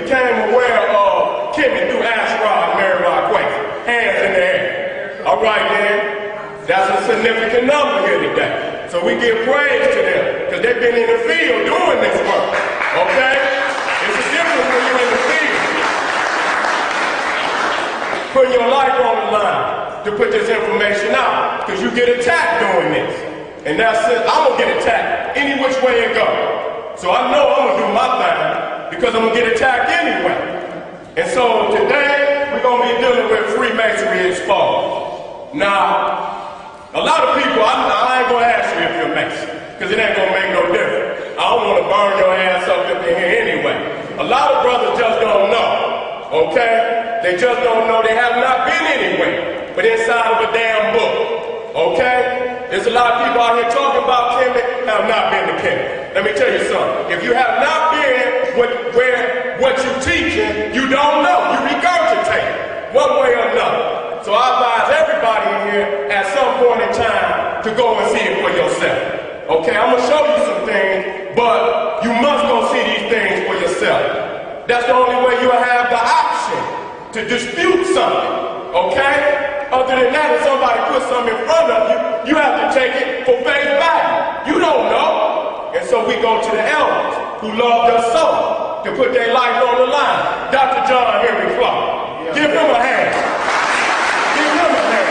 became aware of Kimmy through Ashrod and Mary Rock Way. Hands in the air. All right then, that's a significant number here today. So we give praise to them, because they've been in the field doing this work, okay? It's a difference when you're in the field. Putting your life on the line to put this information out, because you get attacked doing this. And that's it, I'm gonna get attacked any which way it goes. So I know I'm gonna do my thing, because I'm gonna get attacked anyway. And so today, we're gonna be dealing with Freemasonry exposed. Now, a lot of people, I ain't gonna ask you if you're a Mason, because it ain't gonna make no difference. I don't wanna burn your ass up in here anyway. A lot of brothers just don't know, okay? They just don't know. They have not been anywhere, but inside of a damn book, okay? There's a lot of people out here talking about Kemet, have not been to Kemet. Let me tell you something. If you have not been where what you're teaching, you don't know. You regurgitate one way or another. So I advise everybody in here at some point in time to go and see it for yourself. Okay, I'm gonna show you some things, but you must go see these things for yourself. That's the only way you'll have the option to dispute something, okay? Other than that, if somebody puts something in front of you, you have to take it for face value. You don't know. And so we go to the elders who loved us so to put their life on the line. Dr. John Henry Clark. Give him a hand. Give him a hand.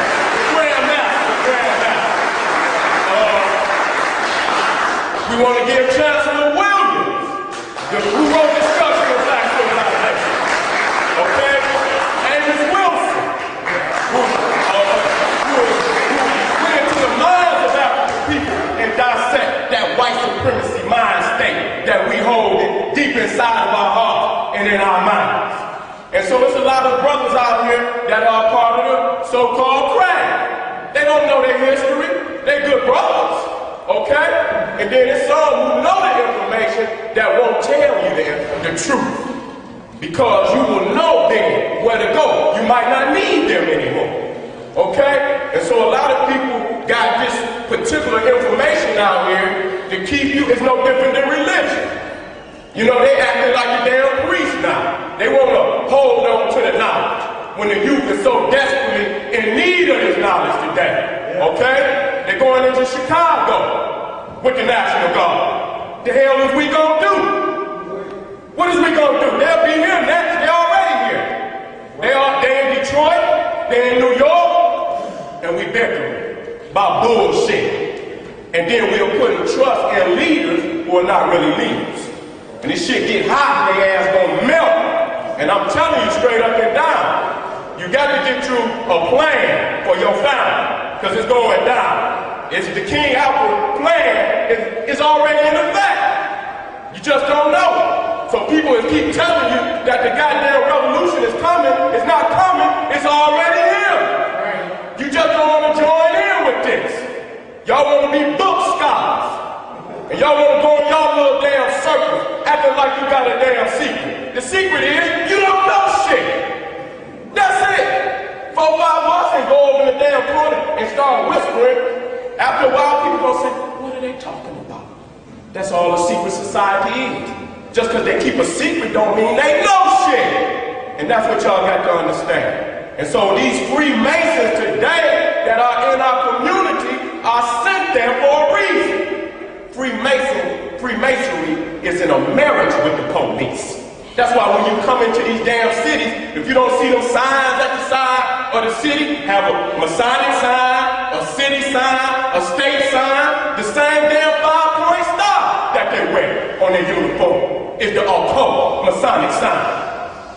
Grandmaster. We want to give Chancellor Williams, who wrote the structure of black civilization. Okay? Amos Wilson, who went into the minds of African people and dissect that white supremacy mind state that we hold deep inside of our hearts and in our minds. And so there's a lot of brothers out here that are part of the so-called crowd. They don't know their history. They're good brothers, okay? And then there's some who know the information that won't tell you the truth. Because you will know then where to go. You might not need them anymore, okay? And so a lot of people got this particular information out here to keep you. It's no different than religion. You know, they acting like the damn priests now. They want to hold on to the knowledge when the youth is so desperately in need of this knowledge today, okay? They're going into Chicago with the National Guard. The hell is we gonna do? What is we gonna do? They'll be here next. They're already here. They're in Detroit. They're in New York. And we bickering about bullshit. And then we're putting trust in leaders who are not really leaders. And this shit get hot, and their ass gonna melt. And I'm telling you straight up and down, you got to get you a plan for your family, because it's going down. It's the King Alfred plan is already in effect. You just don't know it. So people keep telling you that the goddamn revolution is coming. It's not coming. It's already here. You just don't want to join in with this. Y'all want to be book scholars. And y'all want to go in y'all little damn circles, acting like you got a damn secret. The secret is, you don't know shit. That's it. 4 or 5 months and go over in the damn corner and start whispering. After a while, people gonna say, what are they talking about? That's all a secret society is. Just because they keep a secret don't mean they know shit. And that's what y'all got to understand. And so these Freemasons today that are in our community are sent there for a reason. Freemasonry is in a marriage with the police. That's why when you come into these damn cities, if you don't see them signs at the side of the city, have a Masonic sign, a city sign, a state sign, the same damn 5-point star that they wear on their uniform is the occult Masonic sign.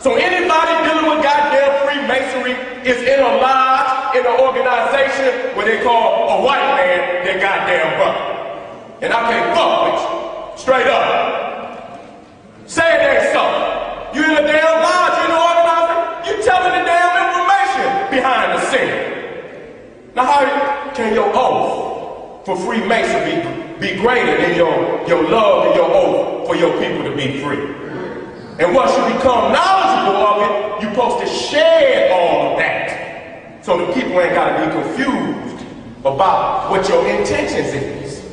So anybody dealing with goddamn Freemasonry is in a lodge, in an organization where they call a white man their goddamn brother. And I can't fuck with you. Straight up. Say it ain't so. You in a damn lodge, you in an organization, you telling the damn information behind the scene. Now how can your oath for Freemasonry be greater than your love and your oath for your people to be free? And once you become knowledgeable of it, you're supposed to share all of that. So the people ain't got to be confused about what your intentions is.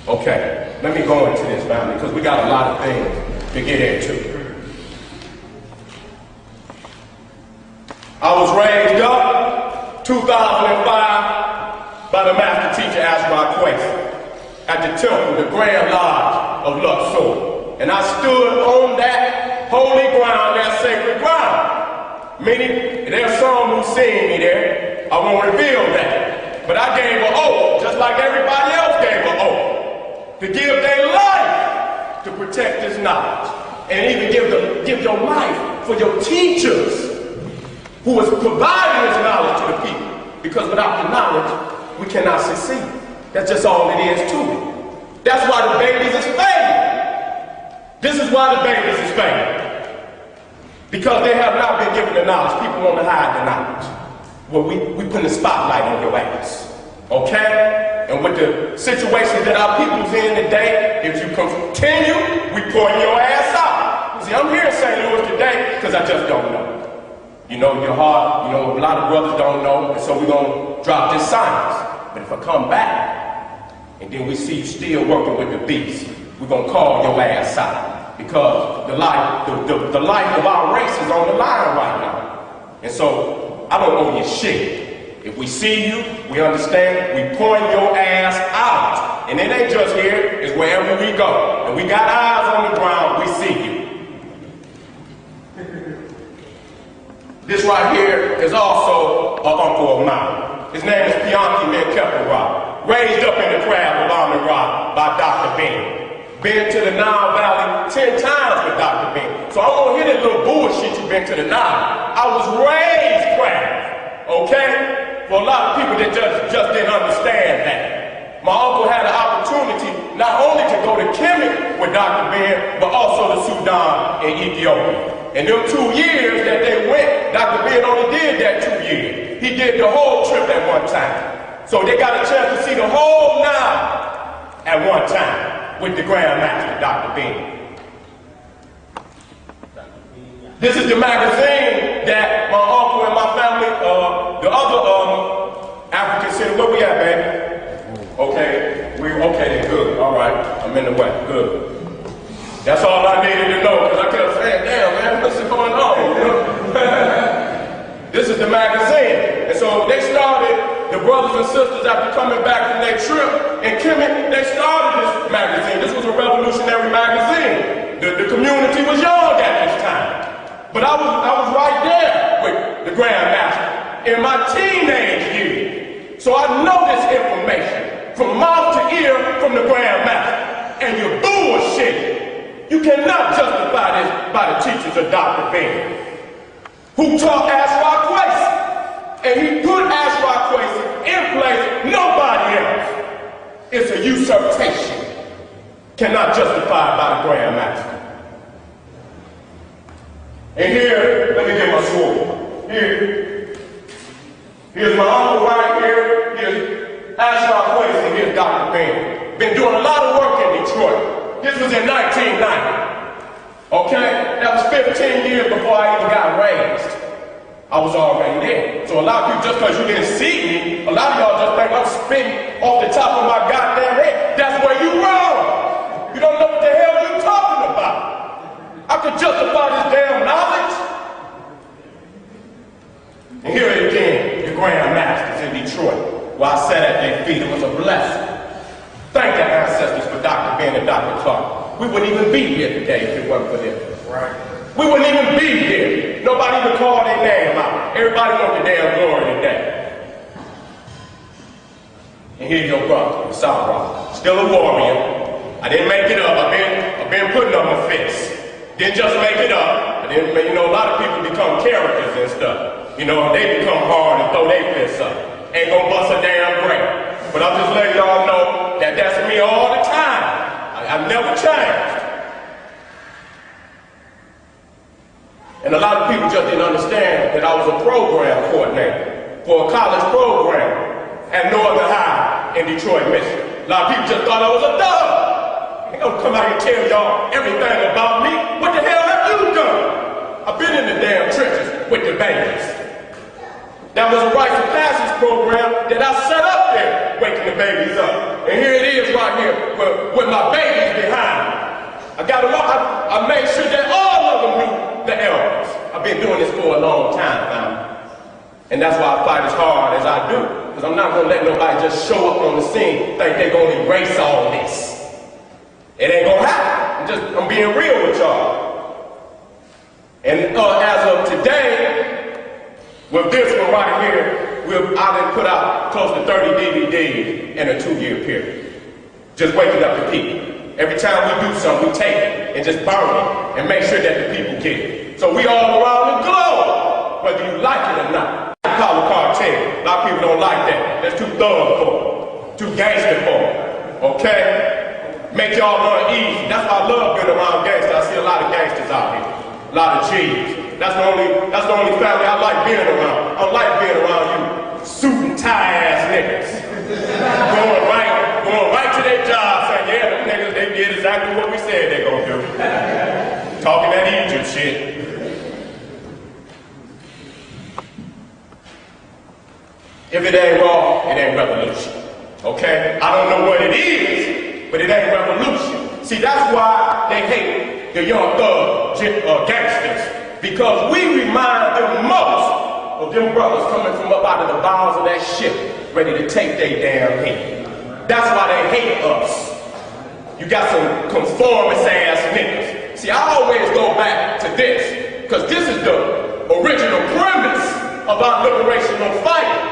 Okay, let me go into this, family, because we got a lot of things to get into. I was raised up 2005 by the master teacher Ashra at the temple, the Grand Lodge of Luxor. And I stood on that holy ground, that sacred ground. Many, there's some who seen me there. I won't reveal that. But I gave an oath, just like everybody else gave an oath, to give their life to protect this knowledge. And even give your life for your teachers who is providing this knowledge to the people. Because without the knowledge, we cannot succeed. That's just all it is to it. That's why the babies is failing. This is why the babies is failing. Because they have not been given the knowledge. People want to hide the knowledge. Well, we put the spotlight on your ass. Okay? And with the situation that our people's in today, if you continue, we point your ass out. See, I'm here in St. Louis today because I just don't know. You know, your heart, you know, a lot of brothers don't know, and so we're going to drop this silence. But if I come back, and then we see you still working with the beast, we're going to call your ass out. Because the life of our race is on the line right now. And so, I don't owe you shit. If we see you, we understand, we point your ass out. And it ain't just here, it's wherever we go. And we got eyes on the ground, we see you. This right here is also an uncle of mine. His name is Pianki Menkepera, raised up in the crab of Amira by Dr. Ben. Been to the Nile Valley 10 times with Dr. Ben. So I won't hear that little bullshit you been to the Nile. I was raised crab, okay? For a lot of people that just didn't understand that. My uncle had an opportunity not only to go to Kemet with Dr. Ben, but also to Sudan and Ethiopia. And them 2 years that they went, Dr. Ben only did that 2 years. He did the whole trip at one time. So they got a chance to see the whole Nile at one time with the Grand Master, Dr. Ben. This is the magazine that my uncle and my family, the other African city, where we at, baby? Okay, okay, good, all right, I'm in the way, good. That's all I needed to know, because I kept saying, damn, man, what's going on? You know? This is the magazine. And so they started, the brothers and sisters, after coming back from their trip in Kemet, they started this magazine. This was a revolutionary magazine. The community was young at this time. But I was right there with the Grand Master in my teenage years. So I know this information from mouth to ear from the Grand Master. And you're bullshit. You cannot justify this by the teachings of Dr. Ben, who taught Ashra Kwesi. And he put Ashra Kwesi in place, nobody else. It's a usurpation. Cannot justify by the Grand Master. And here, let me get my sword. Here's my uncle right here. Here's Ashra Kwesi, and here's Dr. Ben. Been doing a lot of work in Detroit. This was in 1990, okay? That was 15 years before I even got raised. I was already there. So a lot of people, just because you didn't see me, a lot of y'all just think I'm spitting off the top of my goddamn head. That's where you wrong. You don't know what the hell you're talking about. I could justify this damn knowledge. And here it again, the Grand Masters in Detroit, where I sat at their feet. It was a blessing. Thank the ancestors for Dr. Ben and Dr. Clark. We wouldn't even be here today if it weren't for them. Right. We wouldn't even be here. Nobody even called their name out. Everybody wants the damn glory today. And here's your brother, Sara, still a warrior. I didn't make it up. I've been putting up my fists. Didn't just make it up. You know, a lot of people become characters and stuff. You know, they become hard and throw their fists up. Ain't gonna bust a damn break. But I'm just letting y'all know that that's me all the time. I've never changed. And a lot of people just didn't understand that I was a program coordinator for a college program at Northern High in Detroit, Michigan. A lot of people just thought I was a dog. They gonna come out here and tell y'all everything about me. What the hell have you done? I've been in the damn trenches with the babies. That was a rites of passage program that I set up there, waking the babies up. And here it is right here with my babies behind me. I got them all, I made sure that all of them knew the elders. I've been doing this for a long time now. And that's why I fight as hard as I do. Because I'm not going to let nobody just show up on the scene, think they're going to erase all this. It ain't going to happen. I'm being real with y'all. And as of today, with this one right here, I done put out close to 30 DVDs in a 2-year period. Just waking up the people. Every time we do something, we take it and just burn it and make sure that the people get it. So we all around the globe, whether you like it or not. Call the cartel. A lot of people don't like that. That's too thug for it. Too gangster for it. Okay? Make y'all learn easy. That's why I love being around gangsters. I see a lot of gangsters out here. A lot of G's. That's the only family I like being around. I like being around you suit and tie ass niggas. going right to their job saying, yeah, them niggas, they did exactly what we said they gonna do. Talking that Egypt shit. If it ain't wrong, it ain't revolution. Okay? I don't know what it is, but it ain't revolution. See, that's why they hate the young thug gangsters. Because we remind them most of them brothers coming from up out of the bowels of that ship, ready to take their damn head. That's why they hate us. You got some conformist ass niggas. See, I always go back to this, because this is the original premise of our liberational fight.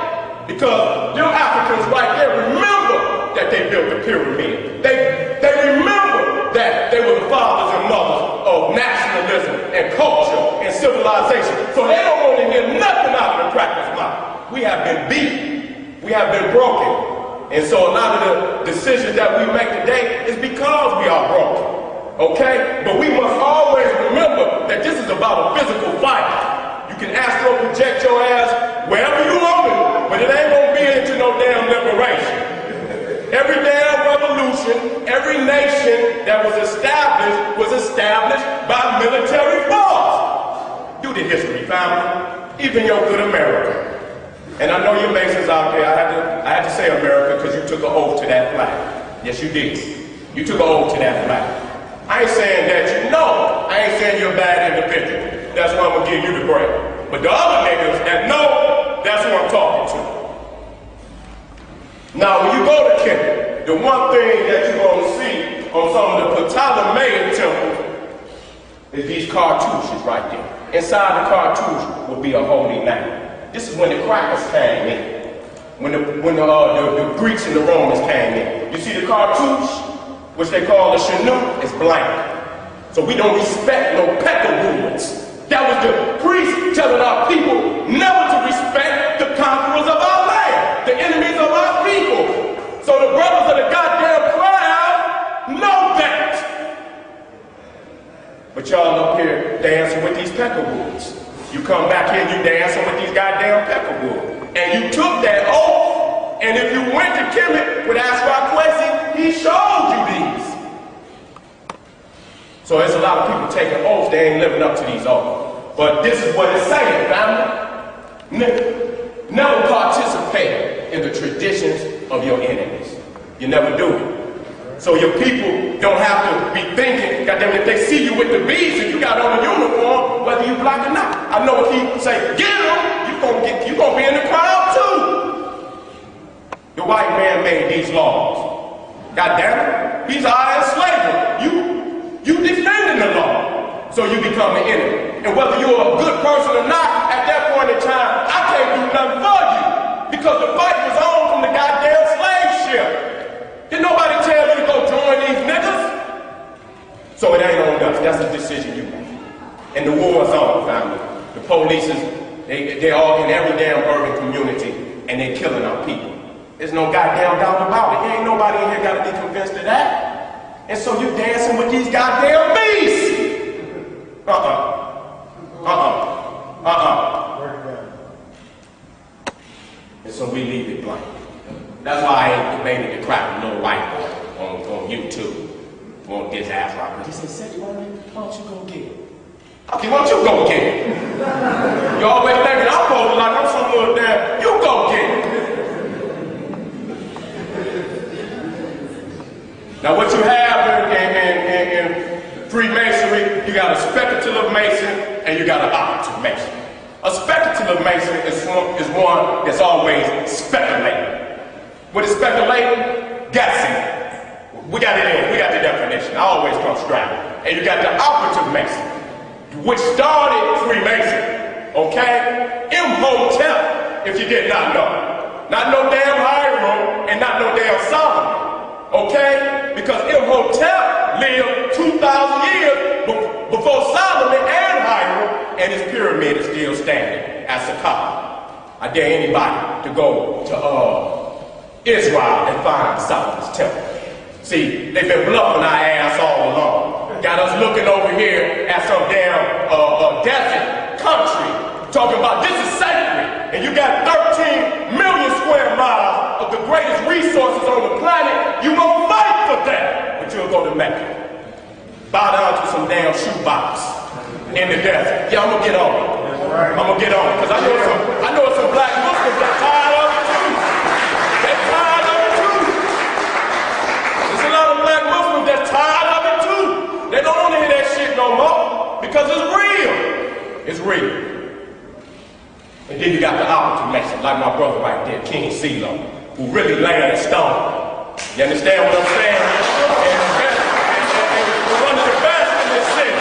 Because them Africans right there remember that they built the pyramid. They remember that they were the fathers and mothers of nationalism and culture and civilization. So they don't want to hear nothing out of the practice mouth. We have been beat. We have been broken. And so a lot of the decisions that we make today is because we are broken. Okay? But we must always remember that this is about a physical fight. You can astral project your ass wherever you want it, but it ain't gonna be into no damn liberation. Every damn revolution, every nation that was established by military force. Do the history, family. Even your good America. And I know your Masons out there, I had to say America because you took an oath to that flag. Yes, you did. You took an oath to that flag. I ain't saying that you know. I ain't saying you're a bad individual. That's why I'm gonna give you the break. But the other niggas that know, that's who I'm talking to. Now, when you go to Kenya, the one thing that you're gonna see on some of the Ptolemaean temples is these cartouches right there. Inside the cartouche will be a holy name. This is when the crackers came in. When the Greeks and the Romans came in. You see the cartouche, which they call the Chinook, is blank. So we don't respect no peccarules. That was the priest telling our people never to respect the conquerors of our land, the enemies of our people. So the brothers of the goddamn crowd know that. But y'all up here dancing with these peccarules. You come back here and you dancing with these goddamn peccarules. And you took that oath, and if you went to Kemet with Asra Kwesi, he showed you these. So there's a lot of people taking oaths, they ain't living up to these oaths. But this is what it's saying, family. Never participate in the traditions of your enemies. You never do it. So your people don't have to be thinking, goddamn, if they see you with the beads and you got on a uniform, whether you black or not. I know if he say, get him, you're gonna be in the crowd too. The white man made these laws. Goddamn it, he's our enslaver. You defending the law, so you become an enemy. And whether you're a good person or not, at that point in time, I can't do nothing for you. Because the fight was on from the goddamn slave ship. Did nobody tell you to go join these niggas? So it ain't on us. That's a decision you make. And the war's on, family. The police they're all in every damn urban community, and they're killing our people. There's no goddamn doubt about it. Ain't nobody in here got to be convinced of that. And so you're dancing with these goddamn beasts. And so we leave it blank. That's why I ain't debated the crap with no white boy on YouTube. Want this ass rock. He said, Seti, why don't you go get it? Okay, why don't you go get it? You always thinking I'm supposed to like I'm some little damn, you go get it. Now what you have in Freemasonry, you got a speculative Mason and you got an operative Mason. A speculative mason is one that's always speculating. What is speculating? Guessing. We got it in. We got the definition. I always come strapped. And you got the operative mason, which started Freemasonry. Okay? Imhotep, if you did not know. Not no damn Hiram and not no damn Solomon. Okay? Because Imhotep lived 2,000 years before Solomon and Hiram, and his pyramid is still standing at Seti. I dare anybody to go to Israel and find Solomon's temple. See, they've been bluffing our ass all along. Got us looking over here at some damn desert country, talking about this is sacred, and you got 13 million square miles of the greatest resources on the planet. You gonna fight for that, but you'll go to Mecca. Bow down to some damn shoebox in the desert. Yeah, I'm gonna get on it. I'm gonna get on it, because I know some black Muslims that tired of it too. They tired of it too. There's a lot of black Muslims that tired of it too. They don't want to hear that shit no more, because it's real. It's real. And then you got the operative mason, like my brother right there, King CeeLo, who really laying a stone. You understand what I'm saying? And one of the best in this city.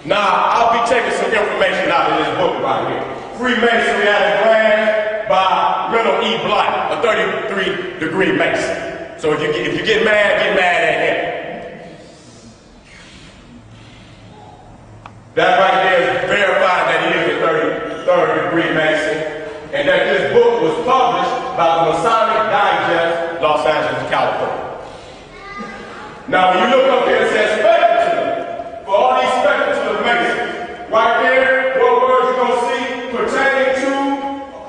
Now, I'll be taking some information out of this book right here. Freemasonry at a Glance by Reynold E. Blight, a 33-degree Mason. So if you get mad at him. That right there is verifying that he is a 33rd-degree Mason, and that this book was published by the Masonic Digest, Los Angeles, California. Now, when you look up here, it says speculative. For all these speculative Masons, right there, what words you're going to see pertaining to,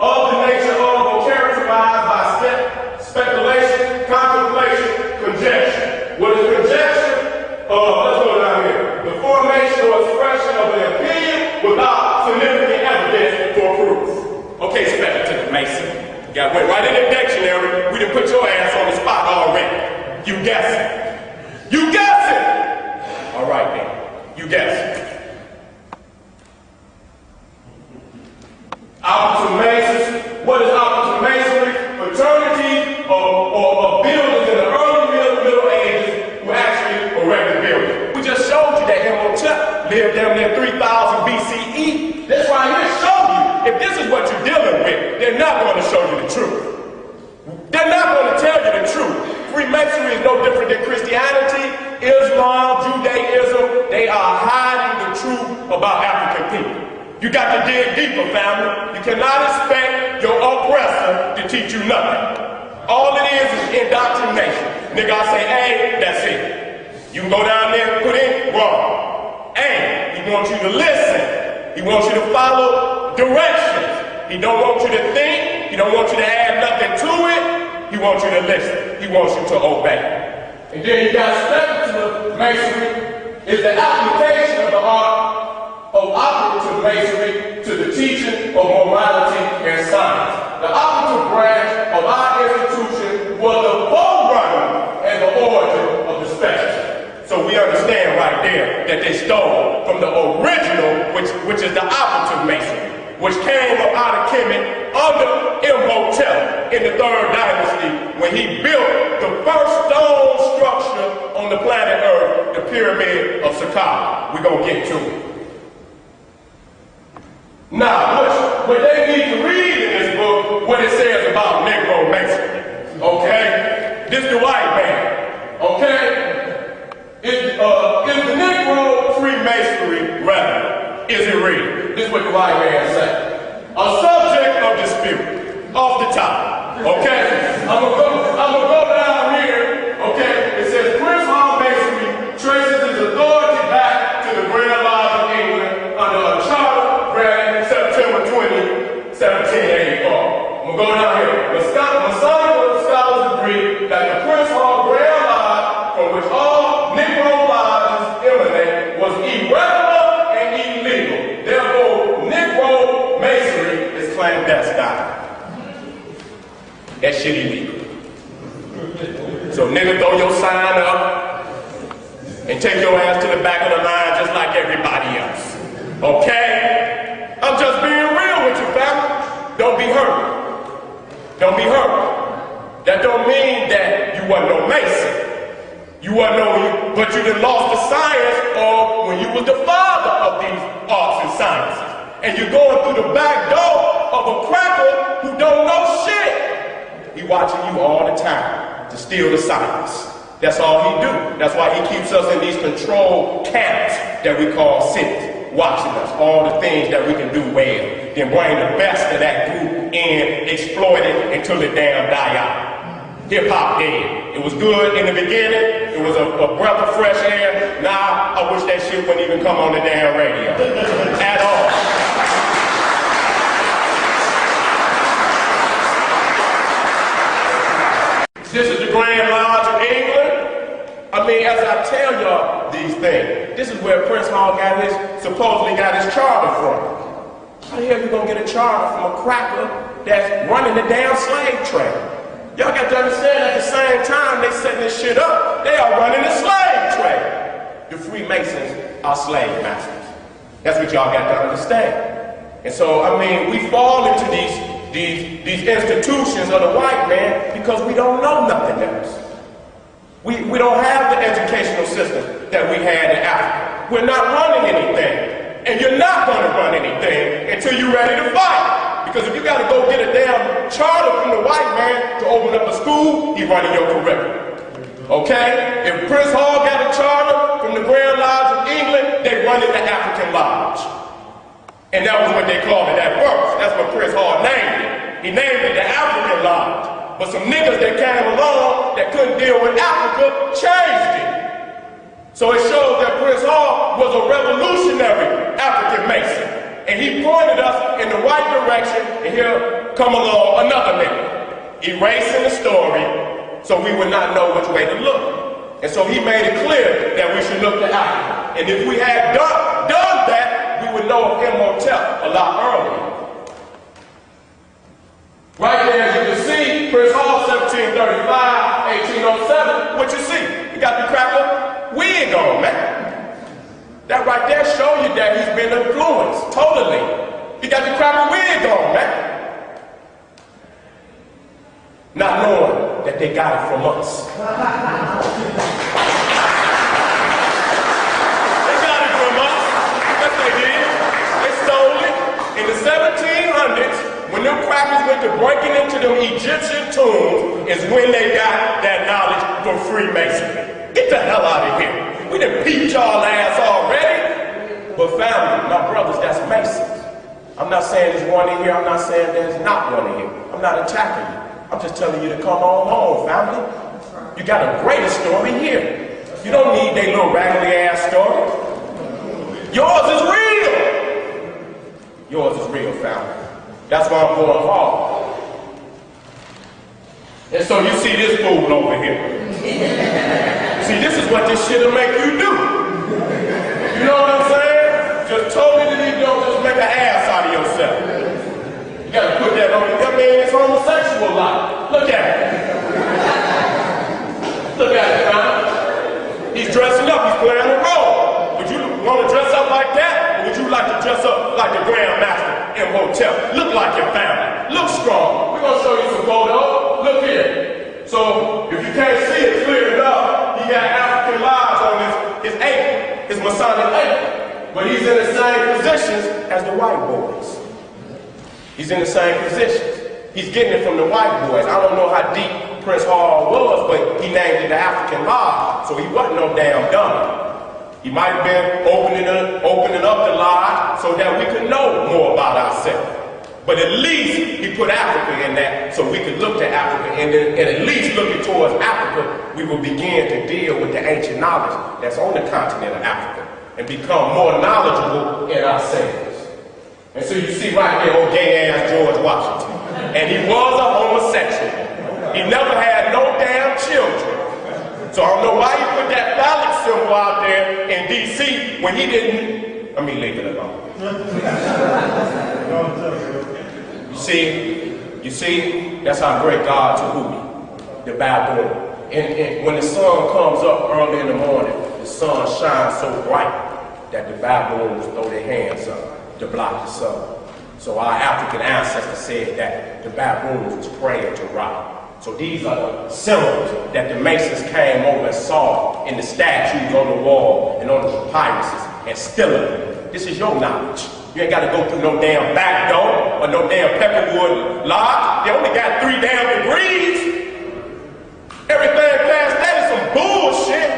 of the nature of, or characterized by speculation, contemplation, conjecture. What is conjecture? Let's go down here. The formation or expression of an opinion without significant evidence for proof. Okay, speculative Mason. Got went right in the dictionary. We done put your ass on the spot already. You guessing. You guessing! All right then. You guessing. Operative Masons. What is operative Masonry? Fraternity or buildings in the early Middle Ages who actually erected buildings. We just showed you that Imhotep lived down there 3000 BCE. That's why I showed you. If this is what you're dealing with, they're not going to show you the truth. They're not going to tell you the truth. Freemasonry is no different than Christianity, Islam, Judaism. They are hiding the truth about African people. You got to dig deeper, family. You cannot expect your oppressor to teach you nothing. All it is indoctrination. Nigga, I say A, that's it. You can go down there and put in wrong. A, he wants you to listen. He wants you to follow directions. He don't want you to think. He don't want you to add nothing to it. He wants you to listen. He wants you to obey. And then you got speculative Masonry is the application of the art of operative Masonry to the teaching of morality and science. The operative branch of our institution was the forerunner and the origin of the speculative. So we understand right there that they stole from the original, which is the operative Masonry, which came up out of Kemet under Imhotep in the 3rd dynasty when he built the first stone structure on the planet Earth, the pyramid of Seti. We're going to get to it. Now, what they need to read in this book, what it says about Negro Masonry. Okay? This is the white man. Okay? Is the Negro Freemasonry relevant? Is it real? This is what the white man said. A subject of dispute. Off the top. Okay? I'm gonna go down here. Okay? It says Prince Hall Masonry traces his authority back to the Grand Lodge of England under a charter granted September 20, 1784. I'm gonna go down here. Masonic scholars agree that the Prince Hall Grand Lodge, from which all Negro lodges emanate, was irregular and illegal. Therefore, Negro Masonry is clandestine. That shit illegal. So nigga, throw your sign up and take your ass to the back of the line just like everybody else. Okay? I'm just being real with you, family. Don't be hurt. Don't be hurt. That don't mean that you wasn't no Mason. You wasn't no, but you done lost the science of when you was the father of these arts and sciences. And you're going through the back door of a cracker who don't know shit. He watching you all the time to steal the science. That's all he do. That's why he keeps us in these controlled camps that we call cities, watching us, all the things that we can do well, then bring the best of that group in, exploit it until it damn die out. Hip-hop dead. It was good in the beginning. It was a breath of fresh air. Now, I wish that shit wouldn't even come on the damn radio at all. This is the Grand Lodge of England. I mean, as I tell y'all these things, this is where Prince Hall supposedly got his charter from. How the hell you gonna get a charter from a cracker that's running the damn slave trade? Y'all got to understand, at the same time they setting this shit up, they are running the slave trade. The Freemasons are slave masters. That's what y'all got to understand. And so, I mean, we fall into these institutions of the white man because we don't know nothing else. We don't have the educational system that we had in Africa. We're not running anything. And you're not going to run anything until you're ready to fight. Because if you got to go get a damn charter from the white man to open up a school, he's running your curriculum. Okay? If Prince Hall got a charter from the Grand Lodge of England, they run it the African Lodge. And that was what they called it at first. That's what Prince Hall named it. He named it the African Lodge. But some niggas that came along that couldn't deal with Africa changed it. So it shows that Prince Hall was a revolutionary African Mason. And he pointed us in the right direction, and here come along another nigga, erasing the story so we would not know which way to look. And so he made it clear that we should look to Africa. And if we had done that, we would know of Imhotep a lot earlier. Right there, as you can see, Prince Hall, 1735, 1807, what you see? You got the cracker wig on, man. That right there show you that he's been influenced, totally. He got the cracker wig on, man. Not knowing that they got it from us. They got it from us. Yes, they did. They stole it. In the 1700s, when them crackers went to breaking into them Egyptian tombs, is when they got that knowledge from Freemasonry. Get the hell out of here. We done peeped y'all ass already. But family, my brothers, that's Masons. I'm not saying there's one in here. I'm not saying there's not one in here. I'm not attacking you. I'm just telling you to come on home, family. You got a greater story here. You don't need their little raggedy ass story. Yours is real. Yours is real, family. That's why I'm going hard. And so you see this fool over here. See, this is what this shit'll make you do. You know what I'm saying? Just totally, you don't just make an ass out of yourself. You gotta put that on your, I mean, it's homosexual life. Look at it. Look at it, man. He's dressing up, he's playing a role. Would you want to dress up like that? Or would you like to dress up like the Grand Master Imhotep? Look like your family. Look strong. We're gonna show you some photos. Look here. So, if you can't see it clear enough, he got African lines on his apron, his Masonic apron. But he's in the same positions as the white boys. He's in the same positions. He's getting it from the white boys. I don't know how deep Prince Hall was, but he named it the African Lodge, so he wasn't no damn dummy. He might have been opening up the lodge so that we could know more about ourselves. But at least he put Africa in that so we could look to Africa, and at least looking towards Africa, we will begin to deal with the ancient knowledge that's on the continent of Africa and become more knowledgeable in ourselves. And so you see right there, old gay ass George Washington. And he was a homosexual. He never had no damn children. So I don't know why he put that phallic symbol out there in D.C. when he didn't. Let me leave it alone. You see, that's how great God Tahuti, the baboon. And when the sun comes up early in the morning, the sun shines so bright. that the baboons throw their hands up to block the sun. So our African ancestors said that the baboons was praying to Ra. So these are the symbols that the Masons came over and saw in the statues on the wall and on the papyruses and still them. This is your knowledge. You ain't got to go through no damn back door or no damn Peckerwood Lodge. They only got 3 damn degrees. Everything past that is some bullshit.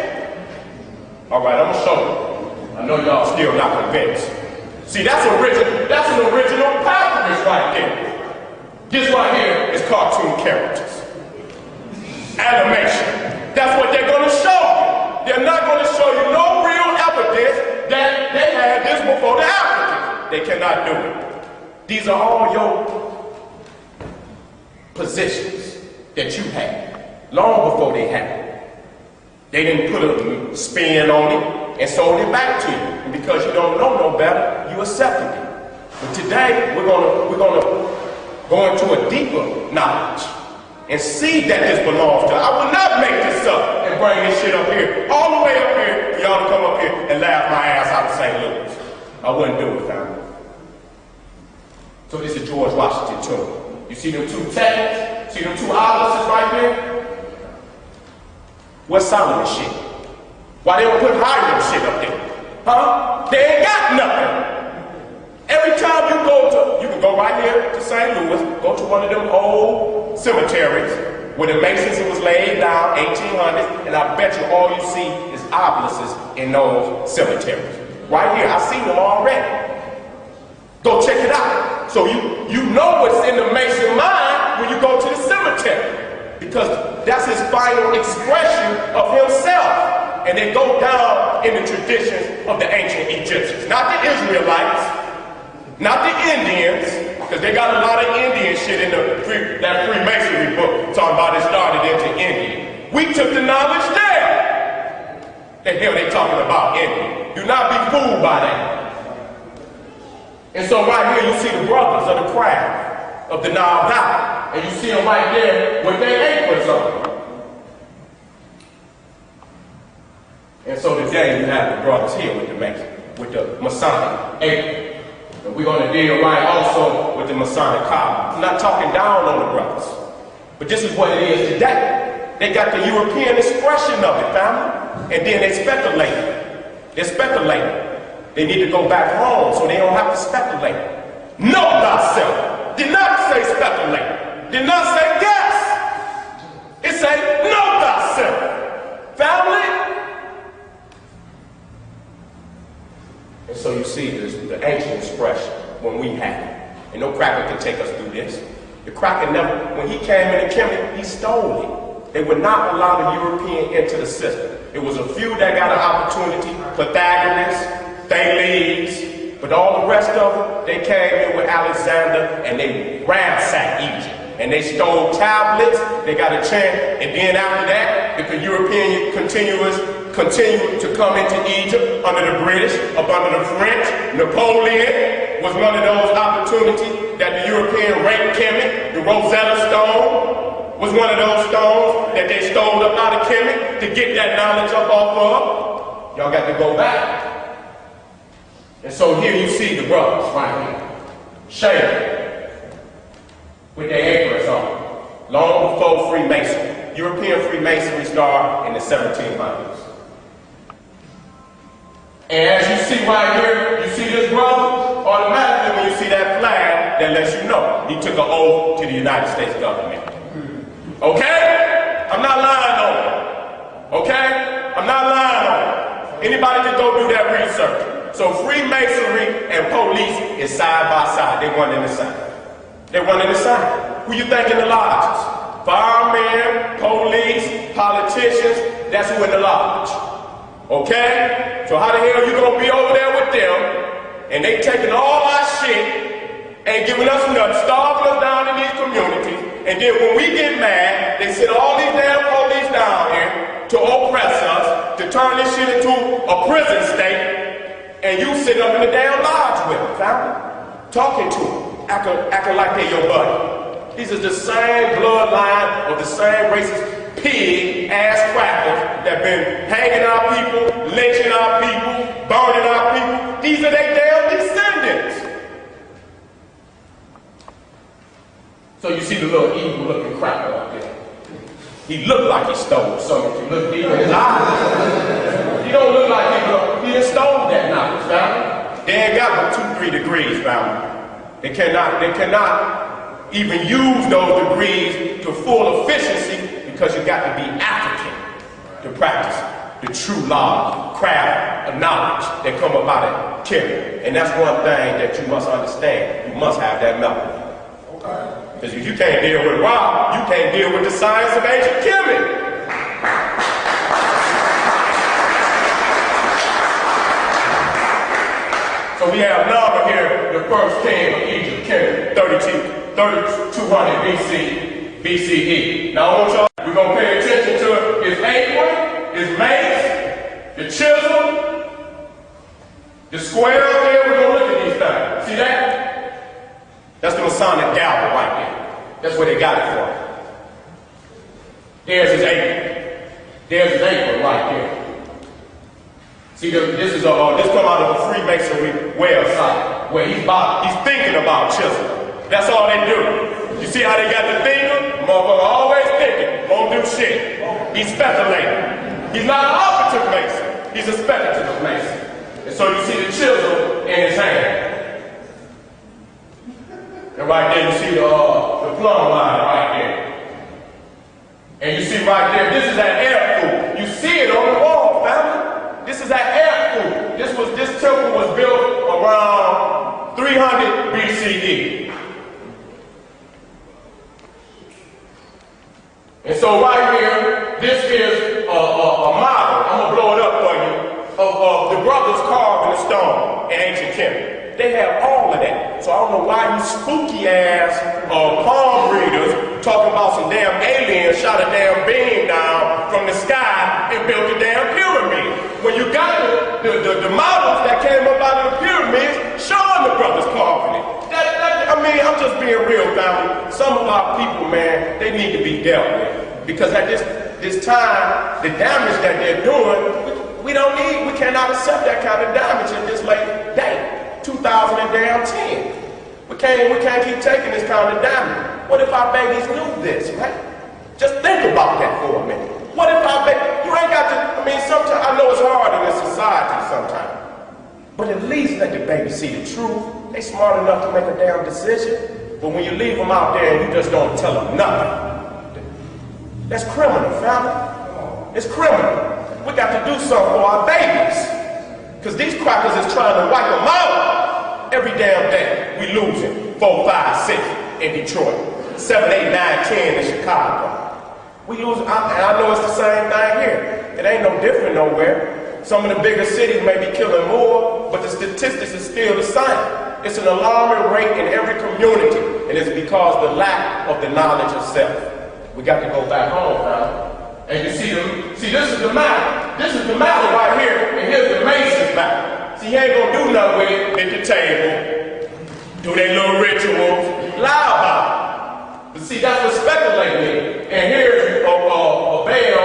All right, I'm gonna show you. I know y'all still not convinced. See, that's an original papyrus right there. This right here is cartoon characters. Animation. That's what they're gonna show you. They're not gonna show you no real evidence that they had this before the Africans. They cannot do it. These are all your positions that you had long before they had it. They didn't put a spin on it and sold it back to you. And because you don't know no better, you accepted it. But today we're gonna go into a deeper knowledge and see that this belongs to. I will not make this up and bring this shit up here, all the way up here, for y'all to come up here and laugh my ass out of St. Louis. I wouldn't do it, family. So this is George Washington tomb. You see them 2 tags? See them 2 obelisks right there? Where's Solomon shit? Why they don't put Hiram shit up there? Huh? They ain't got nothing. Every time you can go right here to St. Louis, go to one of them old cemeteries where the Masons was laid down, 1800s, and I bet you all you see is obelisks in those cemeteries. Right here, I seen them already. Go check it out. So you know what's in the Mason mind when you go to the cemetery, because that's his final expression of himself. And they go down in the traditions of the ancient Egyptians, not the Israelites. Not the Indians, because they got a lot of Indian shit in that Freemasonry book talking about it started into Indian. We took the knowledge there. The hell they talking about Indian. Do not be fooled by that. And so right here you see the brothers of the craft of the Nile Valley. And you see them right there with their aprons on. And so today you have the brothers here with the Masons, with the Masonic apron. And we're going to deal right also with the Masonic collar. I'm not talking down on the brothers, but this is what it is today. They got the European expression of it, family, and then they speculate. They're speculating. They need to go back home so they don't have to speculate. Know thyself. Did not say speculate. Did not say guess. It say know thyself. Family. And so you see this, the ancient expression when we had it. And no cracker can take us through this. The cracker never, when he came into Kemet, he stole it. They would not allow the European into the system. It was a few that got an opportunity, Pythagoras, Thales, but all the rest of them, they came in with Alexander and they ransacked Egypt. And they stole tablets, they got a chance, and then after that, the European continued to come into Egypt under the British, up under the French. Napoleon was one of those opportunities that the European raped Kemet. The Rosetta Stone was one of those stones that they stole up out of Kemet to get that knowledge up off of. Y'all got to go back. And so here you see the brothers right here, shaving with their aprons on, long before Freemasonry. European Freemasonry started in the 1700s. And as you see right here, you see this brother, automatically when you see that flag, that lets you know he took an oath to the United States government. Okay? I'm not lying on it. Okay? I'm not lying on it. Anybody can go do that research. So Freemasonry and police is side by side. They one in the side. They one in the side. Who you think in the lodges? Firemen, police, politicians, that's who in the lodge. Okay? So how the hell you gonna be over there with them and they taking all our shit and giving us nothing, starving us down in these communities, and then when we get mad, they send all these damn police down here to oppress us, to turn this shit into a prison state, and you sit up in the damn lodge with them, family, talking to them, acting like they're your buddy. These are the same bloodline of the same racist pig-ass crackers that been hanging our people, lynching our people, burning our people, So you see the little evil looking cracker up there. He looked like he stole something. If you look deep in his eyes, he don't look like he done stole that knowledge, family. They ain't got but 2-3 degrees, family. They cannot even use those degrees to full efficiency because you got to be African to practice the true law, craft of knowledge that come about it, killing. And that's one thing that you must understand. You must have that melody. Because if you can't deal with rock, you can't deal with the science of ancient killing. So we have Nara here, the first king of Egypt, King 3200 BCE. Now I want y'all, we're going to pay attention to his apron, his mace, the chisel, the square up there. We're going to look at these things. See that? That's the Masonic gavel right there. That's where they got it from. There's his apron. There's his apron right there. See, this come out of a Freemasonry website where he's thinking about chisel. That's all they do. You see how they got the finger? Motherfucker always thinking, won't do shit. He's speculating. He's not an operative mason. He's a speculative mason. And so you see the chisel in his hand. And right there you see the plumb line right there. And you see right there, this is that air pool. You see it on the wall, family. This is that air pool. This temple was built around 300 BCE. And so right here, this is a model, I'm going to blow it up for you, of the brothers carved in the stone in ancient Kemet. They have all of that. So I don't know why you spooky ass palm readers talking about some damn aliens shot a damn beam down from the sky and built a damn pyramid. When you got the models that came up out of the pyramids showing the brothers carving it. I mean, I'm just being real, family. Some of our people, man, they need to be dealt with. Because at this time, the damage that they're doing, we cannot accept that kind of damage in this late day. 2010. We can't keep taking this kind of damage. What if our babies knew this, right? Just think about that for a minute. What if our baby, you ain't got to, I mean, sometimes, I know it's hard in this society sometimes, but at least let the baby see the truth. They smart enough to make a damn decision, but when you leave them out there and you just don't tell them nothing, that's criminal, family. It's criminal. We got to do something for our babies. Because these crackers is trying to wipe them out every damn day. We losing 4, 5, 6 in Detroit, 7, 8, 9, 10 in Chicago. We losing, and I know it's the same thing here. It ain't no different nowhere. Some of the bigger cities may be killing more, but the statistics is still the same. It's an alarming rate in every community, and it's because the lack of the knowledge of self. We got to go back home now. And you see this is the mallet. This is the mallet right here, and here's the mason's mallet. See, he ain't gonna do nothing with it at the table, do their little rituals, lie about it. But see, that's what speculating is. And here's a bell,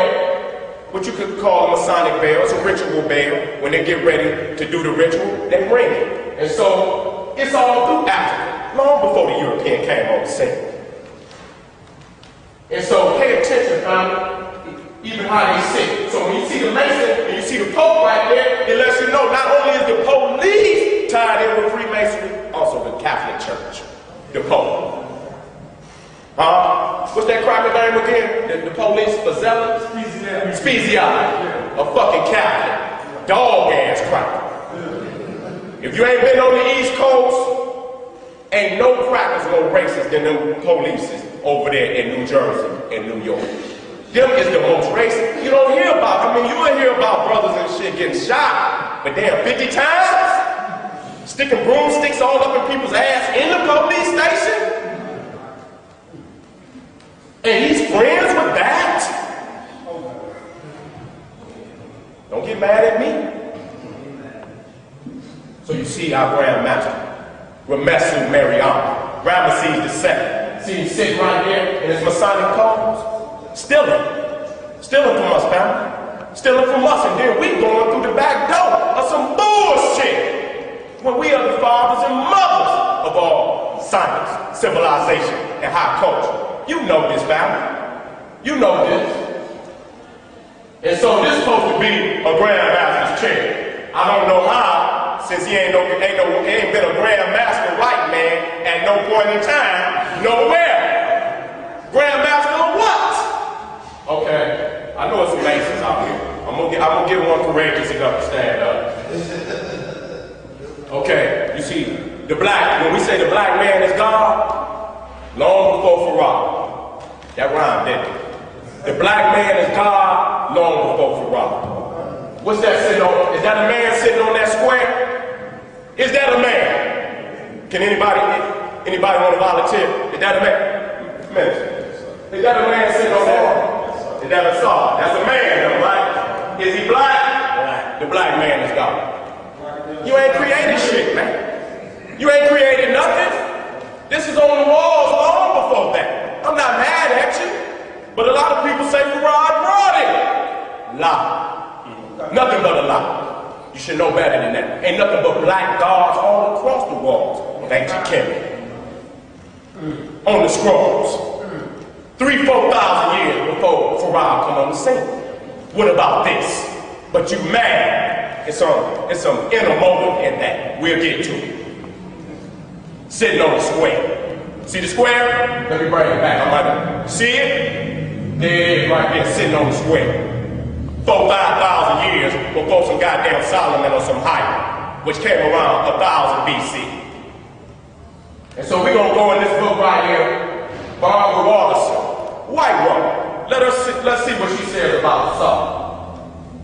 what you could call a Masonic bell. It's a ritual bell. When they get ready to do the ritual, they ring it. And so it's all through Africa, long before the European came on the scene. And so pay attention, family. Even how they sit. So when you see the Mason and you see the Pope right there, it lets you know not only is the police tied in with Freemasonry, also the Catholic Church, the Pope. What's that cracker name again? The police for zealots? Speziali. A fucking Catholic. Dog-ass cracker. If you ain't been on the East Coast, ain't no crackers more racist than them police over there in New Jersey and New York. Them is the most racist. You don't hear about, I mean, you will hear about brothers and shit getting shot, but damn, 50 times? Sticking broomsticks all up in people's ass in the police station? And he's friends with that? Don't get mad at me. So you see our Grand Master, Ramesu Mariam, Ramesses II. See him sitting right there in his Masonic codes? Stealing from us, family. Stealing from us, and then we going through the back door of some bullshit. When we are the fathers and mothers of all science, civilization, and high culture. You know this, family. You know this. And so this is supposed to be a grandmaster's chair. I don't know how, since he ain't been a grandmaster white man at no point in time, nowhere. Grandmaster of what? Okay, I know it's some Masons out here. I'm gonna get one courageous enough to stand up. Okay, you see, when we say the black man is God, long before Farrar. That rhymed, didn't it? The black man is God, long before Farrar. What's that sitting on? Is that a man sitting on that square? Is that a man? Can anybody want to volunteer? Is that a man? Is that a man sitting on that? Is that a saw? That's a man, though, right? Is he black? The black man is God. You ain't created shit, man. You ain't created nothing. This is on the walls long before that. I'm not mad at you, but a lot of people say Farrar brought it. Lie. Nothing but a lie. You should know better than that. Ain't nothing but black gods all across the walls of ancient Kemet. On the scrolls. 3,000-4,000 years before Farrar come on the scene. What about this? But you mad. It's some inner motive in that. We'll get to it. Sitting on the square. See the square? Let me bring it back. See it? There it is right there, sitting on the square. 4,000-5,000 years before some goddamn Solomon or some hype, which came around 1000 BC. And so we're gonna go in this book right here, Barbara Watterson, white woman. Let's see what she says about Sara.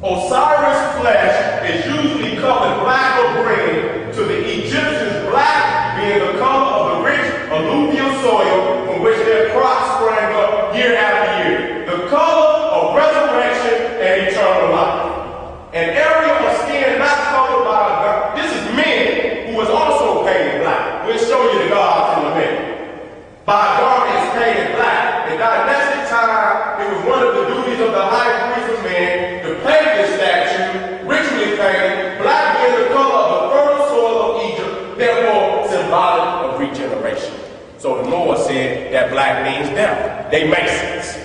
Osiris' flesh is usually colored black or green, to the Egyptians black being the color of the rich alluvial soil from which their crops sprang up year after year. The color of resurrection and eternal life. An area of skin not colored by a god. This is men who was also painted black. We'll show you the gods in a minute. By garments painted black. In dynastic time, it was one of the duties of the high priest of men to paint this statue, ritually painted, black being the color of the fertile soil of Egypt, therefore symbolic of regeneration. So the Lord said that black means them. They Masons.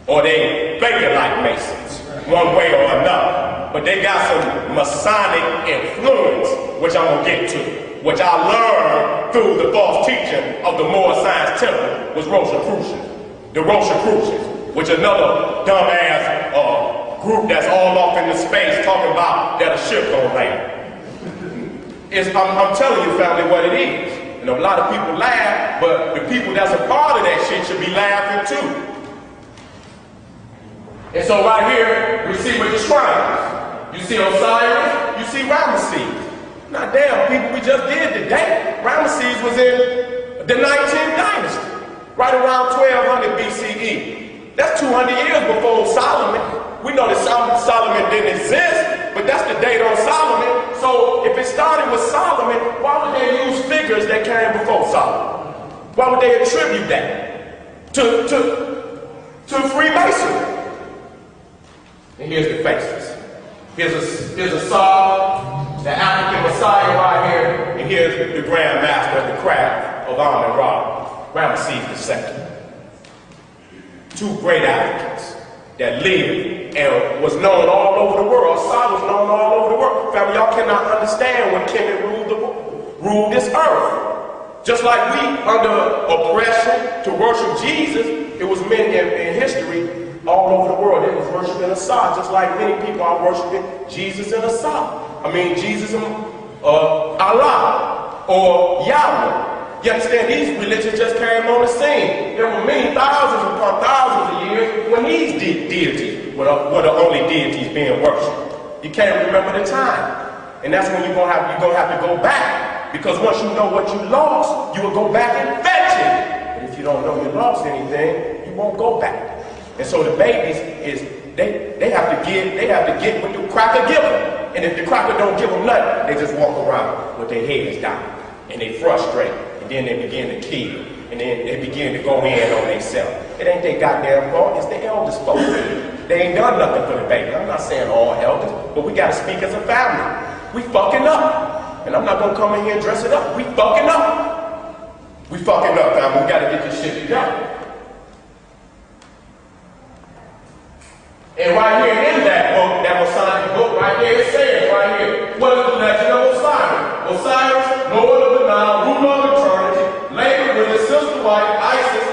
Or they bacon like Masons, one way or another. But they got some Masonic influence, which I'm going to get to, which I learned through the false teaching of the Moor Science Temple, was Rosicrucians. The Rosicrucians, which another dumbass group that's all off into space talking about that a ship gonna land. I'm telling you, family, what it is. And a lot of people laugh, but the people that's a part of that shit should be laughing too. And so right here, we see with the shrines. You see Osiris, you see Ramesses. Now damn, people, we just did today. Ramesses was in the 19th dynasty, right around 1200 BCE. That's 200 years before Solomon. We know that Solomon didn't exist, but that's the date on Solomon. So if it started with Solomon, why would they use figures that came before Solomon? Why would they attribute that to Freemasonry? And here's the faces. Here's a Sara, the African Messiah right here, and here's the Grand Master of the craft of Amun-Ra, Ramesses II. Two great Africans that lived and was known all over the world. Sara was known all over the world. Family, y'all cannot understand when Kemet ruled this earth. Just like we, under oppression to worship Jesus, it was men in history all over the world. They was worshiping Asa, just like many people are worshiping Jesus and Asa. I mean, Jesus and Allah or Yahweh. You understand, these religions just came on the scene. There were many thousands upon thousands of years when these deities were the only deities being worshipped. You can't remember the time. And that's when you're gonna have to go back. Because once you know what you lost, you will go back and fetch it. But if you don't know you lost anything, you won't go back. And so the babies they have to get what the cracker give them. And if the cracker don't give them nothing, they just walk around with their heads down. And they frustrate. And then they begin to kill. And then they begin to go in on themselves. It ain't their goddamn fault, it's the elders' fault. They ain't done nothing for the baby. I'm not saying all elders, but we gotta speak as a family. We fucking up. And I'm not gonna come in here and dress it up. We fucking up. We fucking up, man. We gotta get this shit together. And right here in that book, that Masonic book, right here, it says right here, what is the legend of Osiris? Osiris, Lord of the Nile, ruler of eternity, labored with his sister wife, Isis,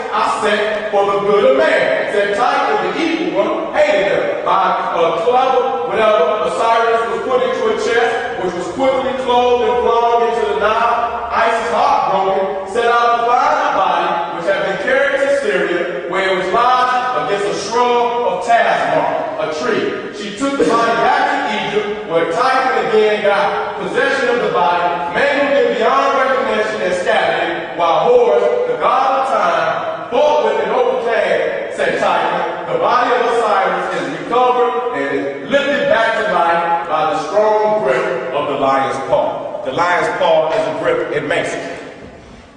Set for the good of man. Said Titan, the evil one, hated him. By clever, whenever Osiris was put into a chest, which was quickly closed and flung into the Nile, Isis, heartbroken, set out to find the body, which had been carried to Syria, where it was lodged against a shrub of Tasmar, a tree. She took the body back to Egypt, where Titan again got possession of the body, mangled it beyond recognition and scattered it, while Horus, the god of time, fought with and overcame, said Titan. The body of Osiris is recovered and is lifted back to life by the strong grip of the lion's paw. The lion's paw is a grip in masonry.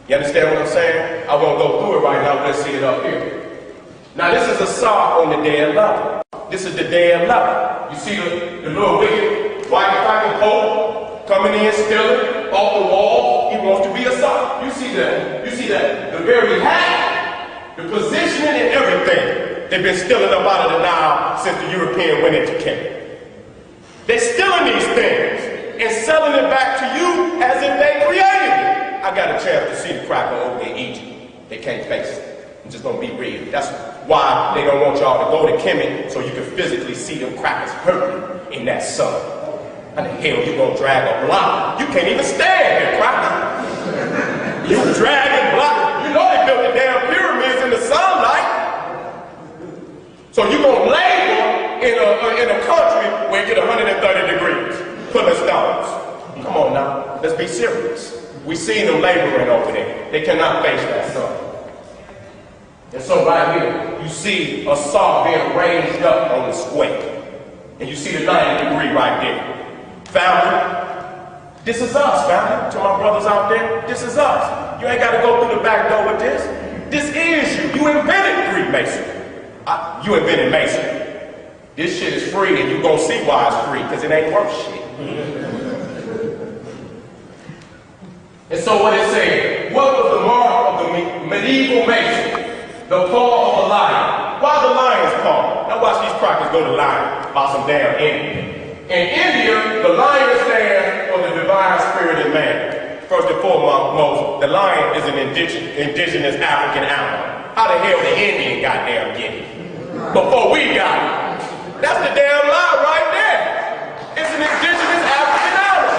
You understand what I'm saying? I won't go through it right now, let's see it up here. Now this is a saw on the day 11. This is the day 11. You see the little wicked white cracking pope coming in, stealing off the wall. He wants to be a saw. You see that? You see that? The very hat, the positioning and everything. They've been stealing up out of the Nile since the European went into Kenya. They're stealing these things and selling it back to you as if they created it. I got a chance to see the cracker over in Egypt. They can't face it. I'm just gonna be real. That's why they don't want y'all to go to Kemet so you can physically see them crackers hurting in that sun. How the hell you gonna drag a block? You can't even stand here, cracker. You dragging block. You know they built the damn pyramids in the sunlight. So you gonna labor in a country where you get 130 degrees, pulling stones. Come on now, let's be serious. We seen them laboring over there. They cannot face that sun. And so right here, you see a saw being raised up on the square. And you see the 90 degree right there. Family, this is us, family. To my brothers out there, this is us. You ain't got to go through the back door with this. This is you. You invented FreeMasonery. You invented Masonry. This shit is free, and you gonna see why it's free, because it ain't worth shit. And so what it said, what was the mark of the medieval Mason? The paw of a lion. Why the lion's paw? Now watch these crackers go to lion by some damn Indian. In India, the lion stands for the divine spirit in man. First and foremost, the lion is an indigenous African animal. How the hell the Indian goddamn get it? Before we got it. That's the damn lie right there. It's an indigenous African animal.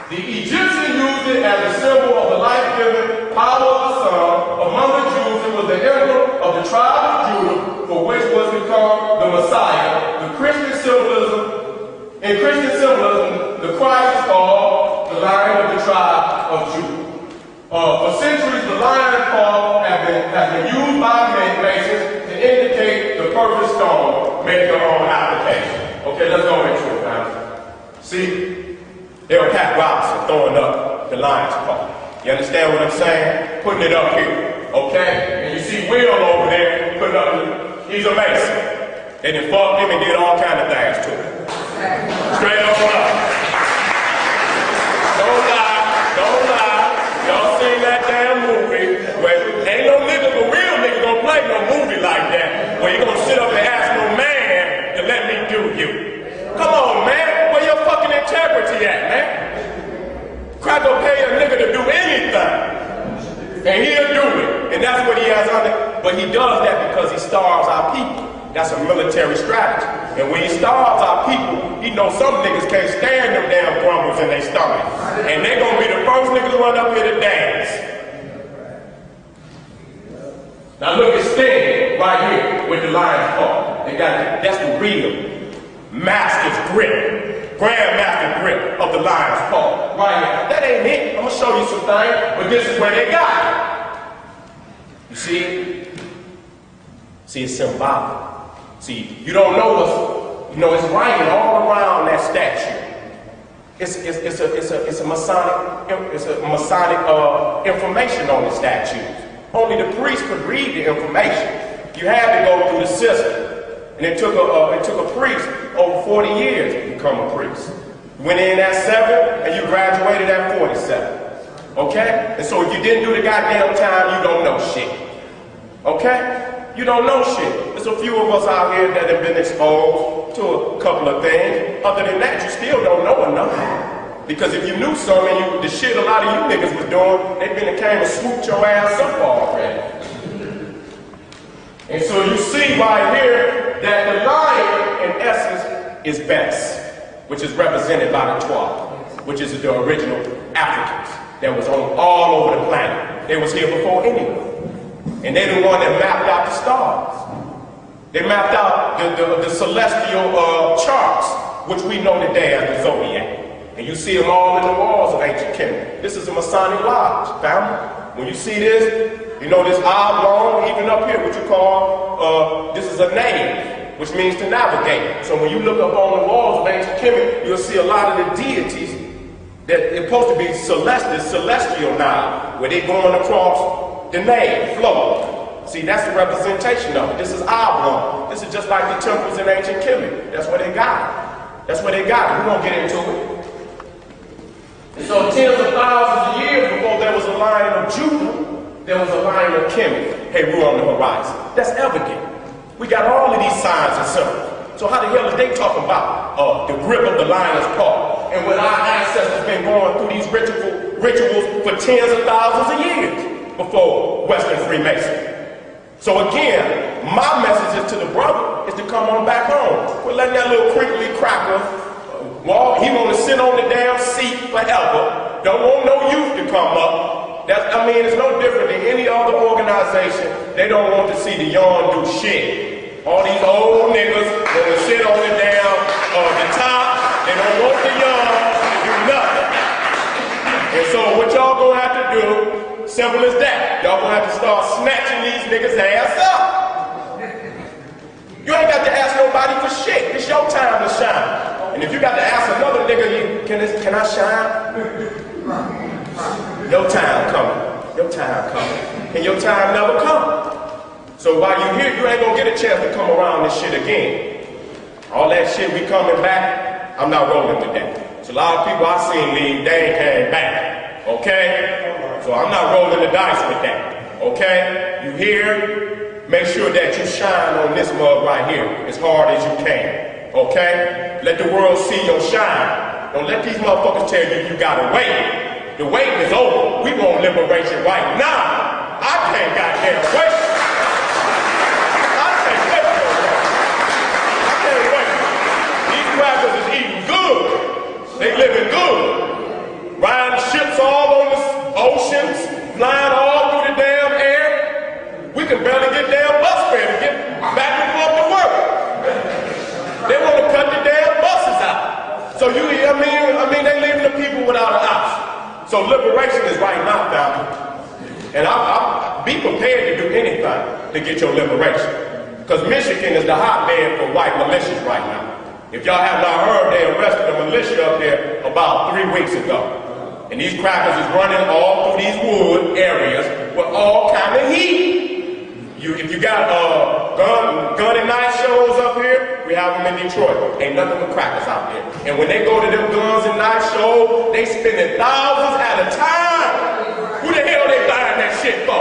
The Egyptian used it as a symbol of the life-giving power of the sun. Among the Jews, it was the emblem of the tribe of Judah, for which was to come the Messiah. In Christian symbolism, the Christ is called the Lion of the tribe of Judah. For centuries, the lion's paw has been used by Masons to indicate the perfect stone. Make your own application. Okay, let's go into it, man. See, L. Pat Robinson throwing up the lion's paw. You understand what I'm saying? Putting it up here, okay? And you see Will over there putting up, he's a Mason. And they fucked him and did all kind of things to him. Straight on up. Don't lie. Y'all seen that damn movie where ain't no nigga, but real nigga gonna play no movie like that, where you gonna sit up and ask no man to let me do you. Come on, man, where your fucking integrity at, man? Crack gonna pay a nigga to do anything, and he'll do it, and that's what he has on it. But he does that because he starves our people. That's a military strategy. And when he starves our people, he knows some niggas can't stand them damn grumbles in their stomach. And they gonna be the first niggas to run up here to dance. Now look at Sting right here with the lion's paw. They got it. That's the real master's grip. Grandmaster grip of the lion's paw. Right here. That ain't it. I'm gonna show you some things, but this is where they got it. You see it? See, it's symbolic. See, you don't know what's, you know, it's writing all around that statue. It's a Masonic information on the statues. Only the priest could read the information. You had to go through the system, and it took a priest over 40 years to become a priest. went in at 7 and you graduated at 47. Okay? And so if you didn't do the goddamn time, you don't know shit. Okay? You don't know shit. There's a few of us out here that have been exposed to a couple of things. Other than that, you still don't know enough. Because if you knew something, the shit a lot of you niggas was doing, they been and came and swooped your ass up already. And so you see right here that the lion, in essence, is best, which is represented by the 12, which is the original Africans that was on all over the planet. They was here before anyone. And they're the one that mapped out the stars. They mapped out the celestial charts, which we know today as the zodiac. And you see them all in the walls of ancient Kemet. This is a Masonic lodge, family. When you see this, you know this oblong, even up here, what you call, this is a nave, which means to navigate. So when you look up on the walls of ancient Kemet, you'll see a lot of the deities that are supposed to be celestial now, where they're going across the nave, float. See, that's the representation of it. This is oblong. This is just like the temples in ancient Kemet. That's where they got it. That's where they got it. We won't get into it. And so tens of thousands of years before there was a lion of Judah, there was a lion of Kemet, hey, we're on the horizon. That's evident. We got all of these signs and symbols. So how the hell is they talking about the grip of the lion's paw? And when our ancestors been going through these rituals for tens of thousands of years before Western Freemasonry. So again, my message is to the brother is to come on back home. We're letting that little crinkly cracker he want to sit on the damn seat forever. Don't want no youth to come up. It's no different than any other organization. They don't want to see the young do shit. All these old niggas want to sit on the damn the top. They don't want the young to do nothing. And so what y'all gonna have to do, simple as that, y'all gonna have to start snatching these niggas' ass up. You ain't got to ask nobody for shit. It's your time to shine. And if you got to ask another nigga, can I shine? Your time coming. Your time coming. And your time never comes. So while you're here, you ain't gonna get a chance to come around this shit again. All that shit we coming back, I'm not rolling with that. So a lot of people I seen leave, they ain't came back. Okay? So I'm not rolling the dice with that. Okay? You here? Make sure that you shine on this mug right here as hard as you can. Okay? Let the world see your shine. Don't let these motherfuckers tell you you gotta wait. The waiting is over. We want liberation right now. I can't goddamn wait. I can't wait no more. I can't wait. These crackers is eating good. They living good. Riding ships all on the oceans, flying all through the damn air. We can barely get damn bus fare to get back and forth to work. They want to cut the damn buses out. So they leaving the people without an option. So liberation is right now, family. And I'll be prepared to do anything to get your liberation. Because Michigan is the hotbed for white militias right now. If y'all have not heard, they arrested a militia up there about 3 weeks ago. And these crackers is running all through these wood areas with all kind of heat. If you got gun and knife shows up here, we have them in Detroit. Ain't nothing but crackers out there. And when they go to them guns and knife shows, they spending thousands at a time. Who the hell they buying that shit for?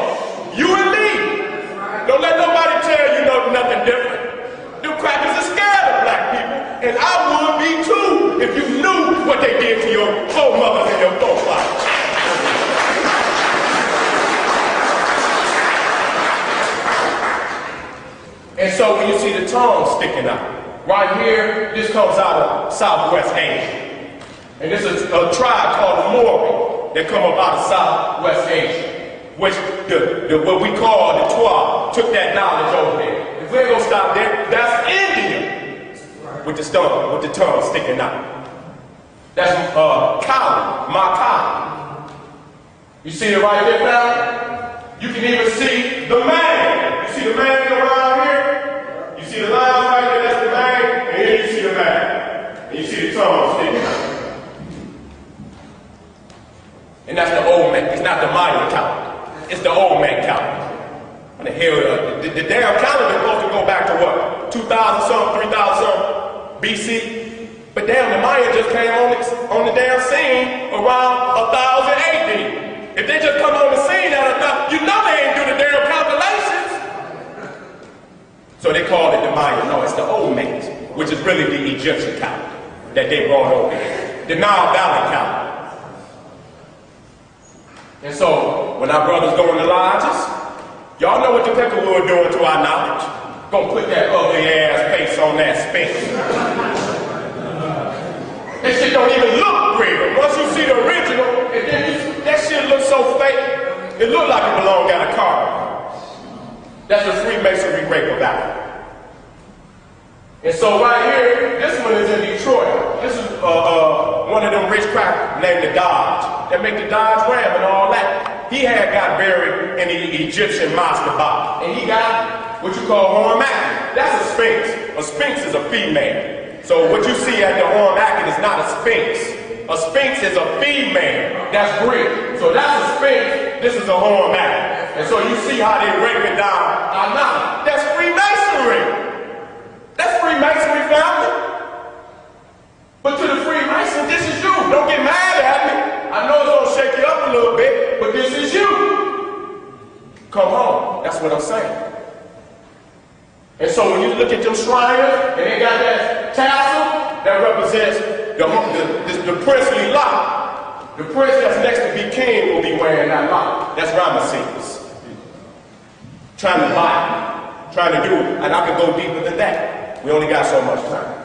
You and me. Don't let nobody tell you nothing different. Them crackers are scared of black people. And I would be too if you knew what they did to your foremothers and your forefathers. And so when you see the tongue sticking out, right here, this comes out of Southwest Asia. And this is a tribe called the Mori that come up out of Southwest Asia, which what we call the Twa took that knowledge over there. If we ain't gonna stop there, that's India with the tongue sticking out. That's Kali, my Kali. You see it right there now? You can even see the man. You see the man around here? You see the line right there, that's the man, and here you see the man. And you see the tongue sticking out. And that's the old man. It's not the Mayan calendar. It's the old man calendar. And the hell, the damn calendar is supposed to go back to what? 2,000 something, 3,000 something BC? But damn, the Mayans just came on the damn scene around 1000 AD. If they just come on the scene at 1000, you know they ain't do the damn calculations. So they called it the Mayan. No, it's the old mate, which is really the Egyptian calendar that they brought over here. The Nile Valley calendar. And so, when our brothers go in the lodges, y'all know what the Peckerwood doing to our knowledge. Gonna put that ugly ass face on that Sphinx. That shit don't even look real. Once you see the original, and then that shit looks so fake, it look like it belonged at a car. That's the Freemasonry rape about. And so right here, this one is in Detroit. This is one of them rich crackers named the Dodge, that make the Dodge Ram and all that. He had got buried in the Egyptian mastaba, and he got what you call hormacket. That's a sphinx. A sphinx is a female. So what you see at the hormacket is not a sphinx. A sphinx is a female. That's Greek. So that's a sphinx. This is a hormacket. And so you see how they rape it down. Now, that's Freemasonry. That's Freemasonry, family. But to the Freemason, this is you. Don't get mad at me. I know it's gonna shake you up a little bit, but this is you. Come home. That's what I'm saying. And so when you look at them Shriners, and they got that tassel, that represents the princely lock. The prince that's next to be king will be wearing that lock. That's Ramesses. Trying to lie, trying to do it, and I could go deeper than that. We only got so much time.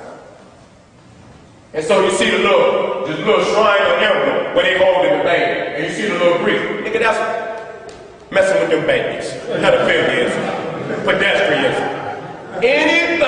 And so you see this little Shriner emblem where they holding the baby, and you see the little Greek. Nigga, that's messing with them babies. Pedophilia, pedestrianism. Anything